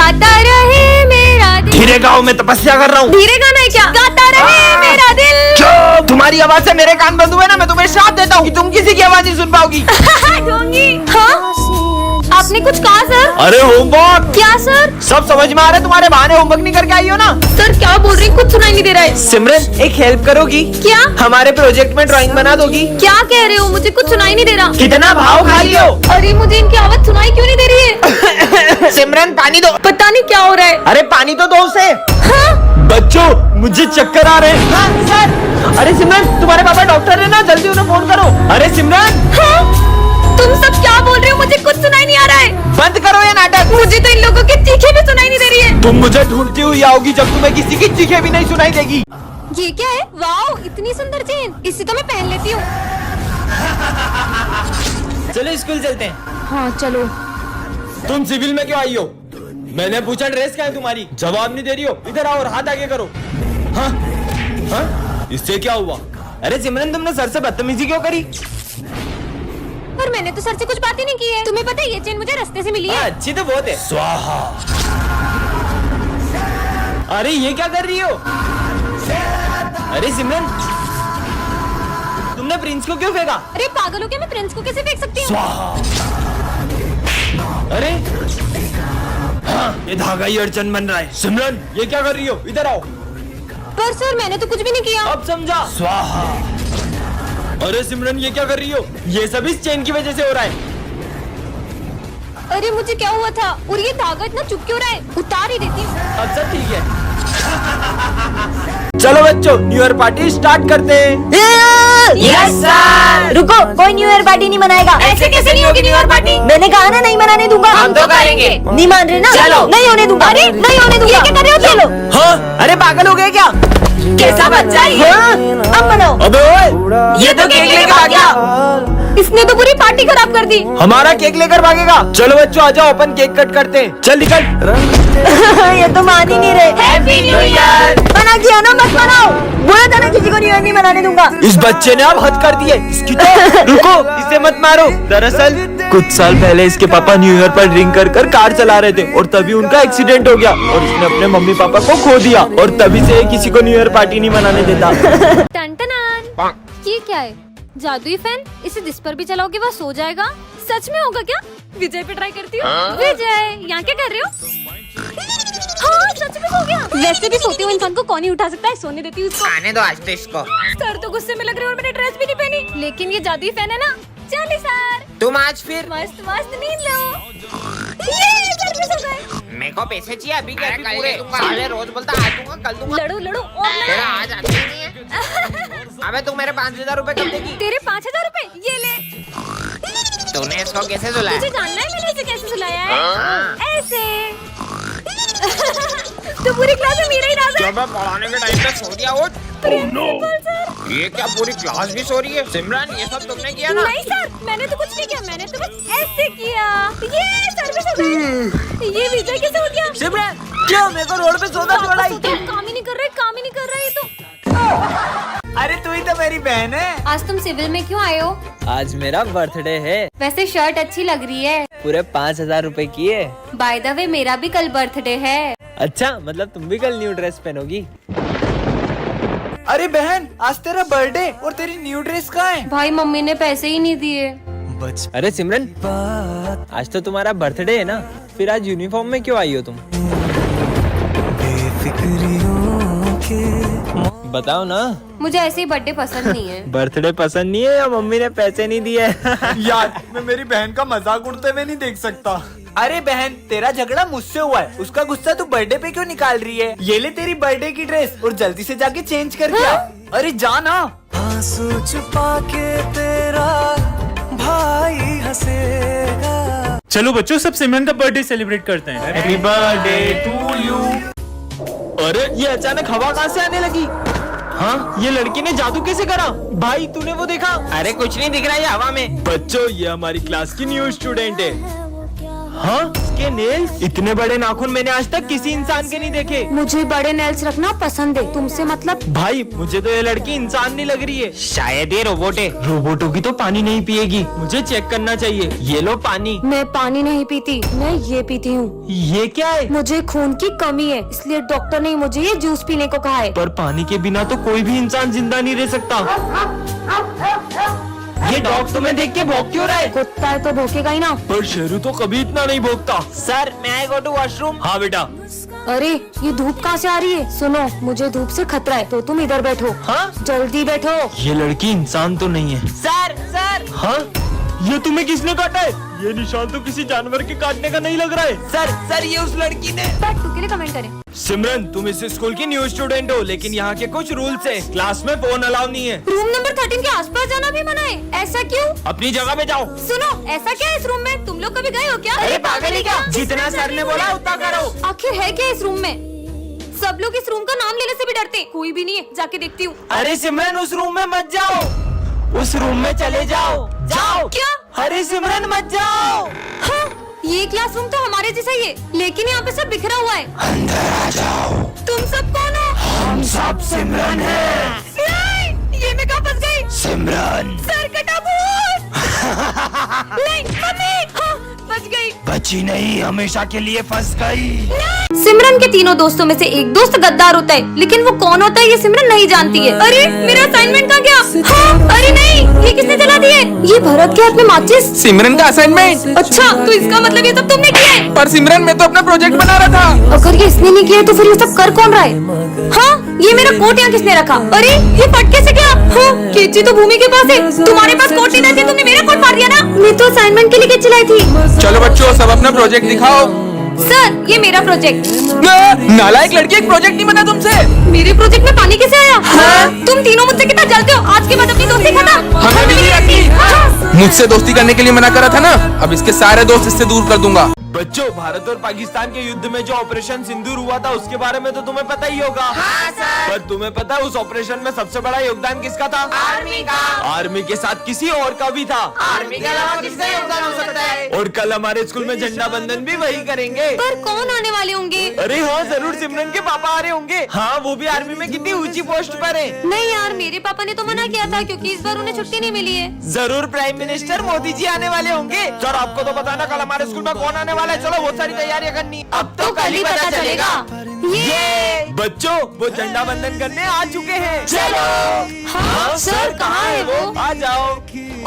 गाता रहे मेरा दिल। धीरे गाओ, मैं तपस्या कर रहा हूँ। धीरे गाना है क्या? गाता रहे मेरा दिल। तुम्हारी आवाज से मेरे कान बंद हुए ना, मैं तुम्हें श्राप देता हूँ कि तुम किसी की आवाज नहीं सुन पाओगी। दूंगी। हाँ, आपने कुछ कहा सर? अरे होमवर्क। क्या सर? सब समझ में आ रहा है, तुम्हारे बहाने होमवर्क नहीं करके आई हो ना। सर क्या बोल रही, कुछ सुनाई नहीं दे रहा है। सिमरन एक हेल्प करोगी? क्या? हमारे प्रोजेक्ट में ड्राइंग बना दोगी? क्या कह रहे हो, मुझे कुछ सुनाई नहीं दे रहा। कितना भाव खाई हो? अरे मुझे इनकी आवाज सुनाई क्यों नहीं दे रही है? सिमरन पानी दो। पता नहीं क्या हो रहा है। अरे पानी तो दो उसे। हाँ? बच्चों मुझे चक्कर आ रहे हैं। हाँ, सर। अरे सिमरन तुम्हारे पापा डॉक्टर है ना, जल्दी उन्हें फोन करो। अरे सिमरन। हाँ? तुम सब क्या बोल रहे हो, मुझे कुछ सुनाई नहीं आ रहा है। बंद करो ये नाटक। मुझे तो इन लोगों की चीखें भी सुनाई नहीं दे रही है। तुम मुझे ढूंढती हुई आओगी जब तुम्हें किसी की चीखें भी नहीं सुनाई देगी। ये क्या है? वाओ, इतनी सुंदर चेन, इसे तो मैं पहन लेती हूँ। चलो स्कूल चलते हैं। हाँ चलो। तुम सिविल में क्यों आई हो? मैंने पूछा ड्रेस क्या है तुम्हारी, जवाब नहीं दे रही हो। इधर आओ और हाथ आगे करो। हाँ? हाँ? इससे क्या हुआ? अरे सिमरन तुमने सर से बदतमीजी क्यों करी? पर मैंने तो सर से कुछ बात ही नहीं की है। तुम्हें पता है ये चेन मुझे रास्ते से मिली है। अच्छी तो बहुत है। स्वाहा। अरे ये क्या कर रही हो? अरे सिमरन तुमने प्रिंस को क्यों फेंका? अरे पागल हो क्या, मैं प्रिंस को कैसे फेंक सकती हूँ? स्वाहा। अरे हाँ, ये धागा ही अड़चन बन रहा है। सिमरन ये क्या कर रही हो? इधर आओ। पर सर मैंने तो कुछ भी नहीं किया। अब समझा। स्वाहा। अरे सिमरन ये क्या कर रही हो? ये सब इस चेन की वजह से हो रहा है। अरे मुझे क्या हुआ था, और ये धागा इतना चुप क्यों रहा है? उतार ही देती हूँ। अच्छा ठीक है। चलो बच्चों न्यू ईयर पार्टी स्टार्ट करते हैं। Yes sir. रुको, कोई न्यू ईयर पार्टी नहीं मनाएगा। ऐसे कैसे नहीं होगी न्यू ईयर पार्टी? मैंने कहा ना नहीं मनाने दूंगा। हम तो करेंगे। नहीं मान रहे ना? चलो। नहीं होने दूंगा। अरे नहीं होने दूंगा। ये क्या कर रहे हो? चलो। हाँ? अरे पागल हो गए क्या? कैसा बच्चा है ये? हाँ, अब मनाओ। अबे ओए, ये तो केक लेके भाग गया। इसने तो पूरी पार्टी खराब कर दी। हमारा केक लेकर भागेगा। चलो बच्चों आ जाओ, अपन केक कट करते हैं। चल निकल। ये तो मान ही नहीं रहे। Happy new year. मना किया ना, मत मनाओ। बोला था ना किसी को न्यू ईयर नहीं मनाने दूंगा। इस बच्चे ने अब हद कर दी है। इसकी तो रुको, इसे मत मारो। दरअसल कुछ साल पहले इसके पापा न्यू ईयर पर ड्रिंक कर कार चला रहे थे और तभी उनका एक्सीडेंट हो गया और इसने अपने मम्मी पापा को खो दिया और तभी से ये किसी को न्यू ईयर पार्टी नहीं मनाने देता। टन-टनान। ये क्या है? जादुई फैन? इसे जिस पर भी चलाओगे वह सो जाएगा। सच में होगा क्या? विजय पे ट्राई करती हूँ। विजय यहाँ क्या कर रहे हो? हाँ सच में सो गया। वैसे भी सोते हुए इंसान को कौन ही उठा सकता है, सोने देती हूँ इसको। आने दो आज तो इसको। सर तो गुस्से में लग रहे हैं और मैंने ड्रेस भी नहीं पहनी, लेकिन ये जादुई फैन है ना। चलिए सर, तुम आज फिर मस्त मस्त नींद लो। ये सर भी सो गए। मेरे को पैसे चाहिए अभी के अभी पूरे। साले रोज बोलता आज दूंगा कल दूंगा। लड़ो लड़ो और लड़ो। तेरा आज आता ही नहीं है। अबे तू मेरे 5,000 रुपए कब देगी? तेरे 5,000 रुपए ये ले। तूने इसको कैसे सुलाया? मुझे जानना है मैंने इसे कैसे सुलाया है। हाँ। ऐसे। तो पूरी क्लास में मेरा ही राज है। जब मैं पढ़ाने के टाइम पे सो दिया उठ। Principal sir. ये क्या पूरी क्लास भी सो रही है? सिमरन ये सब तुमने किया ना? नहीं सर, मैंने तो कुछ नहीं किया, मैंने तो बस ऐसे किया। ये सर भी सो गए। ये विजय कैसे उठ गया? सिमरन क्यों मेरे को रोड पे सोता छोड़ा? काम ही नहीं कर रहे, काम ही नहीं कर रहे ये तो। अरे तू ही तो मेरी बहन है। आज तुम सिविल में क्यों आए हो? आज मेरा बर्थडे है। वैसे शर्ट अच्छी लग रही है। पूरे 5,000 रुपए की है। बाय द वे मेरा भी कल बर्थडे है। अच्छा मतलब तुम भी कल न्यू ड्रेस पहनोगी? अरे बहन आज तेरा बर्थडे और तेरी न्यू ड्रेस कहाँ है? भाई मम्मी ने पैसे ही नहीं दिए। अरे सिमरन आज तो तुम्हारा बर्थडे है ना, फिर आज यूनिफॉर्म में क्यों आई हो तुम? बताओ ना। मुझे ऐसे ही बर्थडे पसंद नहीं है। बर्थडे पसंद नहीं है या मम्मी ने पैसे नहीं दिए? यार मैं मेरी बहन का मजाक उड़ते हुए नहीं देख सकता। अरे बहन तेरा झगड़ा मुझसे हुआ है, उसका गुस्सा तू बर्थडे पे क्यों निकाल रही है? ये ले तेरी बर्थडे की ड्रेस और जल्दी से जाके चेंज करके आ। अरे जा ना। आंसू छुपा के तेरा भाई हंसेगा। चलो बच्चों सब सिमरन का बर्थडे सेलिब्रेट करते हैं। Happy birthday to you. अरे ये अचानक हवा कहाँ से आने लगी? हाँ ये लड़की ने जादू कैसे करा? भाई तूने वो देखा? अरे कुछ नहीं दिख रहा है हवा में। बच्चों ये हमारी क्लास की न्यू स्टूडेंट है। हाँ, इसके नेल्स इतने बड़े नाखून मैंने आज तक किसी इंसान के नहीं देखे। मुझे बड़े नेल्स रखना पसंद है, तुमसे मतलब। भाई मुझे तो ये लड़की इंसान नहीं लग रही है, शायद ये रोबोट है। रोबोट होगी तो पानी नहीं पिएगी, मुझे चेक करना चाहिए। ये लो पानी। मैं पानी नहीं पीती, मैं ये पीती हूँ। ये क्या है? मुझे खून की कमी है, इसलिए डॉक्टर ने मुझे ये जूस पीने को कहा है। पर पानी के बिना तो कोई भी इंसान जिंदा नहीं रह सकता। ये डॉग तुम्हें देख के भौंक क्यों रहा है? कुत्ता है तो भौंकेगा ही ना। पर शेरू तो कभी इतना नहीं भौंकता। सर मैं आई गो टू वॉशरूम। हाँ बेटा। अरे ये धूप कहाँ से आ रही है? सुनो, मुझे धूप से खतरा है, तो तुम इधर बैठो। हाँ? जल्दी बैठो। ये लड़की इंसान तो नहीं है। सर। हाँ? ये तुम्हें किसने काटा है? ये निशान तो किसी जानवर के काटने का नहीं लग रहा है। सर ये उस लड़की ने। तू के लिए कमेंट करें। सिमरन तुम इस स्कूल की न्यू स्टूडेंट हो, लेकिन यहाँ के कुछ रूल्स हैं। क्लास में फोन अलाउ नहीं है। रूम नंबर 13 के आसपास जाना भी मना है, ऐसा क्यों? अपनी जगह पे जाओ। सुनो, ऐसा क्या है इस रूम में? तुम लोग कभी गए हो क्या? अरे पागल है क्या? जितना सर ने बोला उतना करो। आखिर है क्या इस रूम में? सब लोग इस रूम का नाम लेने से भी डरते। कोई भी नहीं है, जाके देखती हूँ। अरे सिमरन उस रूम में मत जाओ, उस रूम में चले जाओ। जाओ। क्या? अरे सिमरन मत जाओ। हाँ, ये क्लासरूम तो हमारे जैसा ही है, लेकिन यहाँ पे सब बिखरा हुआ है। अंदर आ जाओ। तुम सब कौन हो? हम सब सिमरन हैं। नहीं, ये मैं कहाँ फंस गई? सिमरन। सर कटा भूत। नहीं, मम्मी, हाँ, बच गई। बची नहीं, हमेशा के लिए फंस गई। सिमरन के तीनों दोस्तों में से एक दोस्त गद्दार होता है, लेकिन वो कौन होता है ये सिमरन नहीं जानती है। अरे मेरा असाइनमेंट कहाँ गया? हाँ, अरे नहीं, ये किसने जला दिए? ये भरत के हाथ में माचिस। सिमरन का असाइनमेंट। अच्छा, तो इसका मतलब ये सब तुमने किया है? पर सिमरन मैं तो अपना प्रोजेक्ट बना रहा था। अगर ये इसने नहीं किया है, तो फिर ये सब कर कौन रहा है? हाँ, ये मेरा कोट यहाँ किसने रखा? अरे ये फट कैसे गया? हाँ, केची तो भूमि के पास है। तुम्हारे पास कोट नहीं रहती, तुमने मेरा कोट फाड़ दिया ना। मैं तो असाइनमेंट के लिए केची लाई थी। चलो बच्चों, सब अपना प्रोजेक्ट दिखाओ। सर, ये मेरा प्रोजेक्ट। नालायक लड़की, एक प्रोजेक्ट नहीं बना तुमसे। मेरे प्रोजेक्ट में पानी कैसे आया? तुम तीनों मुझसे कितना जलते हो? आज के बाद अपनी दोस्ती खत्म। हमें भी नहीं रखी। मुझसे दोस्ती करने के लिए मना करा था ना, अब इसके सारे दोस्त इससे दूर कर दूंगा। बच्चों, भारत और पाकिस्तान के युद्ध में जो ऑपरेशन सिंदूर हुआ था उसके बारे में तो तुम्हें पता ही होगा। हाँ सर। पर तुम्हें पता है उस ऑपरेशन में सबसे बड़ा योगदान किसका था? आर्मी का। आर्मी के साथ किसी और का भी था। आर्मी के अलावा किसका योगदान हो सकता है? और कल हमारे स्कूल में झंडा बंधन भी वही करेंगे। पर कौन आने वाले होंगे? अरे हाँ, जरूर सिमरन के पापा आ रहे होंगे। हाँ, वो भी आर्मी में कितनी ऊंची पोस्ट पर है। नहीं यार, मेरे पापा ने तो मना किया था, क्योंकि इस बार उन्हें छुट्टी नहीं मिली है। जरूर प्राइम मिनिस्टर मोदी जी आने वाले होंगे। सर आपको तो पता ना कल हमारे स्कूल में कौन आने वाला है। चलो बहुत सारी तैयारियां करनी। अब तो कल ही पता चलेगा। ये बच्चों, वो झंडा बंधन करने आ चुके हैं। चलो। हाँ, सर कहाँ है वो? आ जाओ।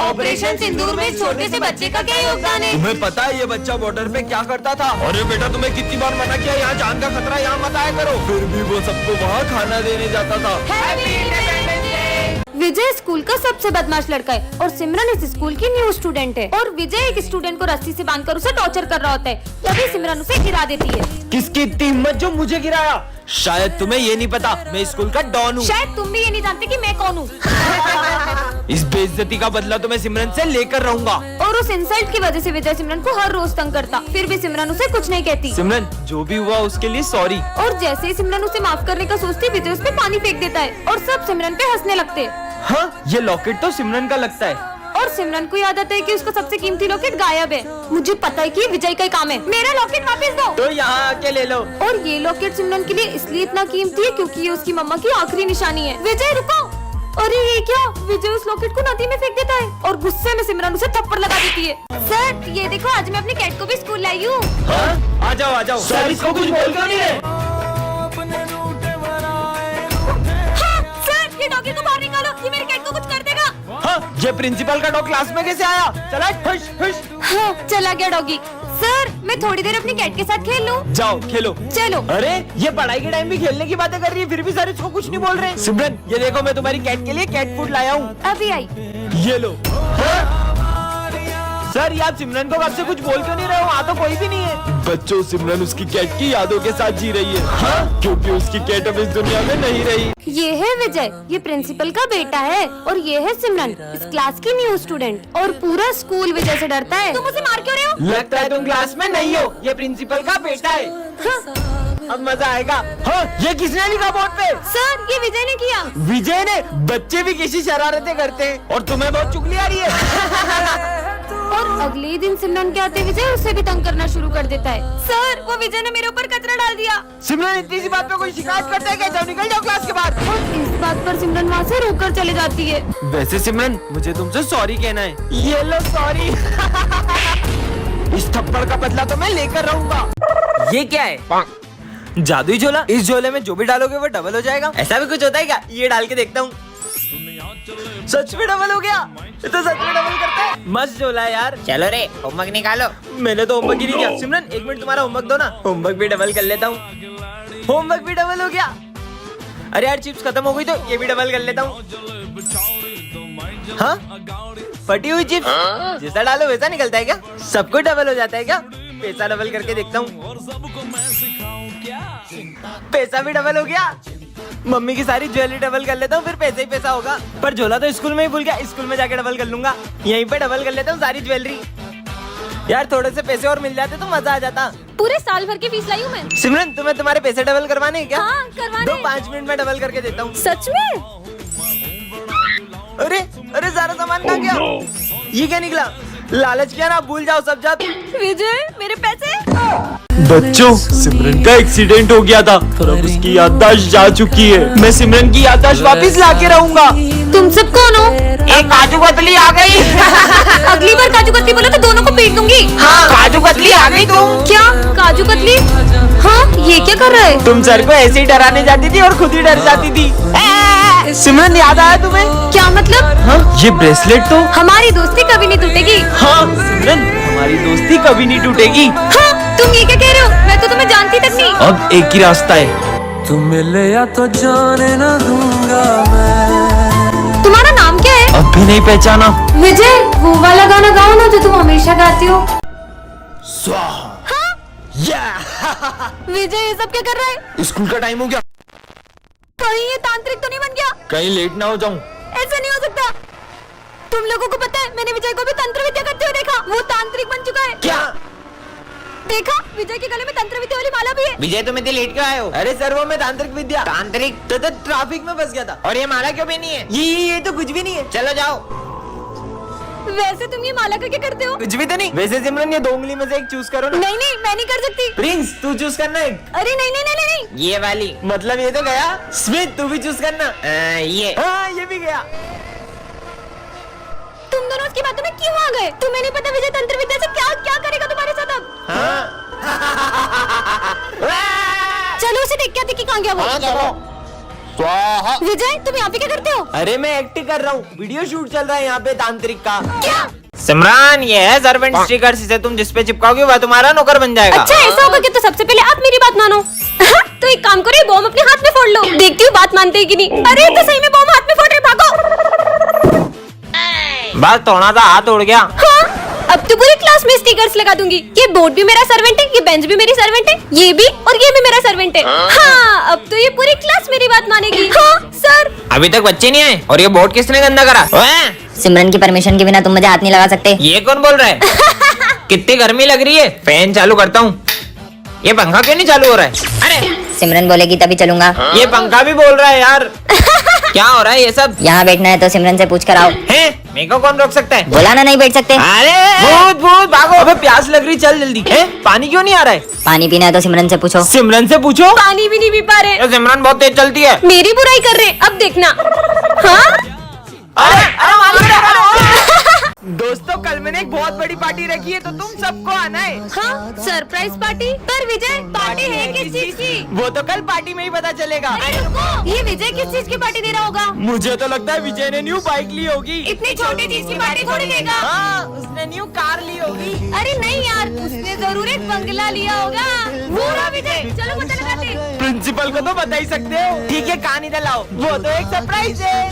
ऑपरेशन सिंदूर में छोटे से बच्चे का क्या योगदान है? तुम्हें पता है ये बच्चा बॉर्डर पे क्या करता था? अरे बेटा, तुम्हें कितनी बार मना किया, यहाँ जान का खतरा, यहाँ मत आया करो। फिर भी वो सबको वहाँ खाना देने जाता था। विजय स्कूल का सबसे बदमाश लड़का है और सिमरन इस स्कूल की न्यू स्टूडेंट है। और विजय एक स्टूडेंट को रस्सी से बांधकर उसे टॉर्चर कर रहा होता है, तभी सिमरन उसे गिरा देती है। किसकी इतनी हिम्मत जो मुझे गिराया? शायद तुम्हें ये नहीं पता, मैं स्कूल का डॉन हूँ। शायद तुम भी ये नहीं जानते कि मैं कौन हूँ। इस बेइज्जती का बदला तो मैं सिमरन से लेकर रहूंगा। और उस इंसल्ट की वजह से विजय सिमरन को हर रोज तंग करता, फिर भी सिमरन उसे कुछ नहीं कहती। सिमरन, जो भी हुआ उसके लिए सॉरी। और जैसे ही सिमरन उसे माफ करने का सोचती, विजय उस पे पानी फेंक देता है और सब सिमरन पे हंसने लगते हैं। हाँ, ये लॉकेट तो सिमरन का लगता है। और सिमरन को याद आता है कि उसका सबसे कीमती लॉकेट गायब है। मुझे पता है कि विजय का ही काम है। मेरा लॉकेट वापस दो। तो यहाँ आके ले लो। और ये लॉकेट सिमरन के लिए इसलिए इतना कीमती है क्योंकि ये उसकी मम्मा की आखिरी निशानी है। विजय रुको। अरे ये क्या? विजय उस लॉकेट को नदी में फेंक देता है और गुस्से में सिमरन उसे थप्पड़ लगा देती है। सर ये देखो, आज मैं अपनी कैट को भी स्कूल लाई हूँ। आ जाओ आ जाओ। सर इसको कुछ बोल क्यों नहीं रहे? हाँ, सर ये डॉगी को बाहर निकालो, ये मेरी कैट को कुछ कर देगा। हाँ, ये प्रिंसिपल का डॉग क्लास में कैसे आया? चला खुश खुश। हाँ, चला गया डॉगी। सर मैं थोड़ी देर अपनी कैट के साथ खेल लूं? जाओ खेलो। चलो। अरे ये पढ़ाई के टाइम भी खेलने की बातें कर रही है, फिर भी सर इसको कुछ नहीं बोल रहे। सिमरन, ये देखो मैं तुम्हारी कैट के लिए कैट फूड लाया हूँ। अभी आई। ये लो। सर ये आप सिमरन को कब से कुछ बोल क्यों नहीं रहे हो? वहाँ तो कोई भी नहीं है। बच्चों, सिमरन उसकी कैट की यादों के साथ जी रही है। हाँ? क्योंकि उसकी कैट अब इस दुनिया में नहीं रही। ये है विजय, ये प्रिंसिपल का बेटा है। और ये है सिमरन, इस क्लास की न्यू स्टूडेंट। और पूरा स्कूल विजय से डरता है। तुम उसे मार क्यों रहे हो? लगता है तुम क्लास में नहीं हो, ये प्रिंसिपल का बेटा है। हाँ। अब मजा आएगा। हाँ, ये किसने लिखा बोर्ड पे? सर ये विजय ने किया। विजय ने? बच्चे भी किसी शरारतें करते हैं और तुम्हें बहुत चुगली आ रही है। और अगले ही दिन सिमरन के आते विजय उससे भी तंग करना शुरू कर देता है। सर वो विजय ने मेरे ऊपर कचरा डाल दिया। सिमरन इतनी सी बात पे कोई शिकायत करता है क्या? जाओ निकल जाओ क्लास के बाहर। और इस बात पर सिमरन वहाँ से रोककर चले जाती है। वैसे सिमरन मुझे तुमसे सॉरी कहना है। ये लो सॉरी। इस थप्पड़ का बदला तो मैं लेकर रहूंगा। ये क्या है? जादुई झोला। इस झोले में जो भी डालोगे वो डबल हो जाएगा। ऐसा भी कुछ होता है क्या? ये डाल के देखता हूँ। सच में डबल हो गया। ये तो सच में डबल करता है। मस्त झोला है यार। चलो रे होमवर्क निकालो। मैंने तो होमवर्क ही नहीं किया। सिमरन 1 मिनट तुम्हारा होमवर्क दो ना। होमवर्क भी डबल कर लेता हूँ। होमवर्क भी डबल हो गया। अरे यार चिप्स खत्म हो गई तो ये भी डबल कर लेता हूँ। हाँ फटी हुई चिप्स जैसा डालो वैसा निकलता है क्या? सब कुछ डबल हो जाता है क्या? पैसा डबल करके देखता हूँ। पैसा भी डबल हो गया। मम्मी की सारी ज्वेलरी डबल कर लेता हूँ, फिर पैसा ही पैसा होगा। पर झोला तो स्कूल में ही भूल गया। स्कूल में जाके डबल कर लूंगा। यहीं पे डबल कर लेता हूँ सारी ज्वेलरी। यार थोड़े से पैसे और मिल जाते तो मजा आ जाता। पूरे साल भर की फीस लाई हूँ मैं। सिमरन तुम्हें तुम्हारे पैसे डबल करवाने हैं क्या? हाँ करवाने। दो 5 मिनट में डबल करके देता हूँ। सच में? अरे अरे सारा सामान कहाँ गया? ये क्या निकला? लालच किया ना, भूल जाओ सब जात। विजय मेरे पैसे। बच्चों सिमरन का एक्सीडेंट हो गया था और अब उसकी याददाश्त जा चुकी है। मैं सिमरन की याददाश्त वापस ला के रहूंगा। तुम सब कौन हो? एक काजू कतली आ गई। अगली बार काजू कतली बोला तो दोनों को पीट दूंगी। हाँ काजू कतली आ गई तुम। क्या काजू कतली? हाँ ये क्या कर रहा है? तुम सर को ऐसे ही डराने जाती थी और खुद ही डर जाती थी। सिमरन याद आया तुम्हें? क्या मतलब? हाँ ये ब्रेसलेट तो। हमारी दोस्ती कभी नहीं टूटेगी। हाँ सिमरन हमारी दोस्ती कभी नहीं टूटेगी। हाँ तुम ये क्या कह रहे हो? मैं तो तुम्हें जानती तक नहीं। अब एक ही रास्ता है। तुम मिले या तो जाने न दूंगा मैं। तुम्हारा नाम क्या है? अब भी नहीं पहचाना? विजय वो वाला गाना गाओ ना जो तुम हमेशा गाती हो। विजय ये सब क्या कर रहा है? स्कूल का टाइम हो गया। कहीं ये तांत्रिक तो नहीं बन गया? कहीं लेट ना हो जाऊं। ऐसा नहीं हो सकता। तुम लोगों को पता है मैंने विजय को भी तंत्र विद्या करते हुए देखा। वो तांत्रिक बन चुका है। क्या? देखा विजय के गले में तंत्र विद्या वाली माला भी है। विजय तुम इतने लेट क्यों आए हो? अरे सर वो मैं तांत्रिक विद्या। तांत्रिक? तो ट्रैफिक में फंस गया था। और ये माला क्यों पहनी है? ये तो कुछ भी नहीं है। चलो जाओ। वैसे तुम ये माला का क्या करते हो? कुछ भी तो नहीं। वैसे सिमरन ये 2 उंगली में से एक चूज करो ना। नहीं नहीं मैं नहीं कर सकती। प्रिंस तू चूज करना एक। अरे नहीं नहीं नहीं नहीं, नहीं। ये वाली। मतलब ये तो गया। स्मिथ तू भी चूज करना। ये। हाँ ये भी गया। तुम दोनों उसकी बातों में क्यों आ गए? तुम्हें नहीं पता विजय तंत्र विद्या से क्या क्या करेगा तुम्हारे साथ अब? चलो उसे देख के आते कि कहाँ गया वो। विजय तुम यहाँ पे क्या करते हो? अरे मैं एक्टिंग कर रहा हूँ। वीडियो शूट चल रहा है यहाँ पे तांत्रिक का। क्या? सिमरन ये है सर्वेंट स्टिकर। इसे तुम जिस पे चिपकाओगे वह तुम्हारा नौकर बन जाएगा। अच्छा ऐसा होगा कि तो सबसे पहले आप मेरी बात मानो। तो एक काम करो ये बॉम्ब अपने हाथ में फोड़ लो। देखती हूँ बात मानते हैं कि नहीं। अरे तो सही में बॉम्ब हाथ में फोड़ रहे, भागो। बस थोड़ा सा हाथ उड़ गया। हाँ अब तो पूरी क्लास में स्टिकर्स लगा दूंगी। ये बोर्ड भी मेरा सर्वेंट है, ये बेंच भी मेरी सर्वेंट है, ये भी और ये भी मेरा सर्वेंट है। हाँ अब तो ये पूरी क्लास मेरी बात मानेगी। हाँ सर। अभी तक बच्चे नहीं आए और ये बोर्ड किसने गंदा करा? सिमरन की परमिशन के बिना तुम मुझे हाथ नहीं लगा सकते। ये कौन बोल रहा है? कितनी गर्मी लग रही है। फैन चालू करता हूँ। ये पंखा क्यों नहीं चालू हो रहा है? अरे सिमरन बोलेगी तभी चलूंगा। ये पंखा भी बोल रहा है यार। क्या हो रहा है ये सब? यहाँ बैठना है तो सिमरन से पूछ कर आओ। है मेरे को कौन रोक सकता है? बोला ना नहीं बैठ सकते। अरे भूत भूत भागो। अबे प्यास लग रही, चल जल्दी। है पानी क्यों नहीं आ रहा है? पानी पीना है तो सिमरन से पूछो। सिमरन से पूछो। पानी भी नहीं पी पा रहे। ये सिमरन बहुत तेज चलती है। मेरी बुराई कर रहे अब देखना। हाँ दोस्तों कल मैंने एक बहुत बड़ी पार्टी रखी है तो तुम सबको आना है। हाँ सरप्राइज पार्टी। पर विजय पार्टी है किस चीज की? वो तो कल पार्टी में ही पता चलेगा। अरे रुको, ये विजय किस चीज की पार्टी दे रहा होगा? मुझे तो लगता है विजय ने न्यू बाइक ली होगी। इतनी छोटी चीज की पार्टी थोड़ी देगा। हाँ उसने न्यू कार ली होगी। अरे नहीं यार उसने जरूर एक बंगला लिया होगा। वो रहा विजय, चलो पता लगाते। प्रिंसिपल को तो बता ही सकते हो। ठीक है कहानी दिलाओ। वो तो एक सरप्राइज है।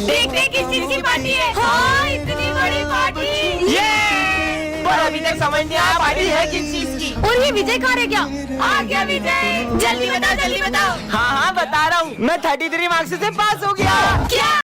देखते किस चीज की पार्टी है। हाँ इतनी बड़ी पार्टी। ये पर अभी तक समझ नहीं आया पार्टी है किस चीज की। और ये विजय कहाँ रह गया? आ गया विजय, जल्दी बताओ जल्दी बताओ। हाँ हाँ बता रहा हूँ। मैं 33 मार्क्स से पास हो गया। क्या?